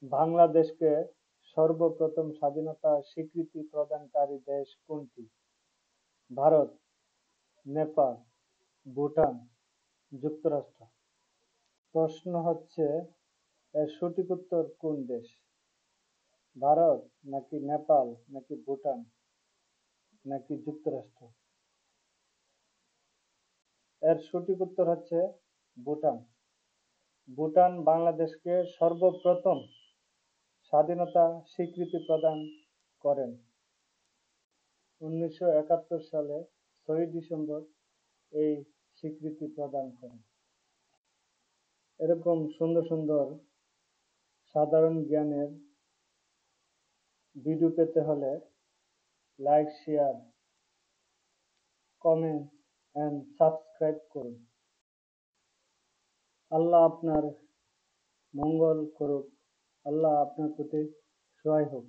বাংলাদেশকে সর্বপ্রথম স্বাধীনতা স্বীকৃতি প্রদানকারী দেশ কোনটি? ভারত, নেপাল, ভুটান, যুক্তরাষ্ট্র। প্রশ্ন হচ্ছে এর সঠিক উত্তর কোন দেশ? ভারত নাকি নেপাল নাকি ভুটান নাকি যুক্তরাষ্ট্র? এর সঠিক উত্তর হচ্ছে ভুটান। ভুটান বাংলাদেশকে সর্বপ্রথম স্বাধীনতা স্বীকৃতি প্রদান করেন 1971 সালে 6 ডিসেম্বর এই স্বীকৃতি প্রদান করেন। এরকম সুন্দর সুন্দর সাধারণ জ্ঞানের ভিডিও পেতে হলে like, share, comment and subscribe করুন। আল্লাহ আপনার মঙ্গল করুক। আল্লাহ আপনার প্রতি সহায় হোক।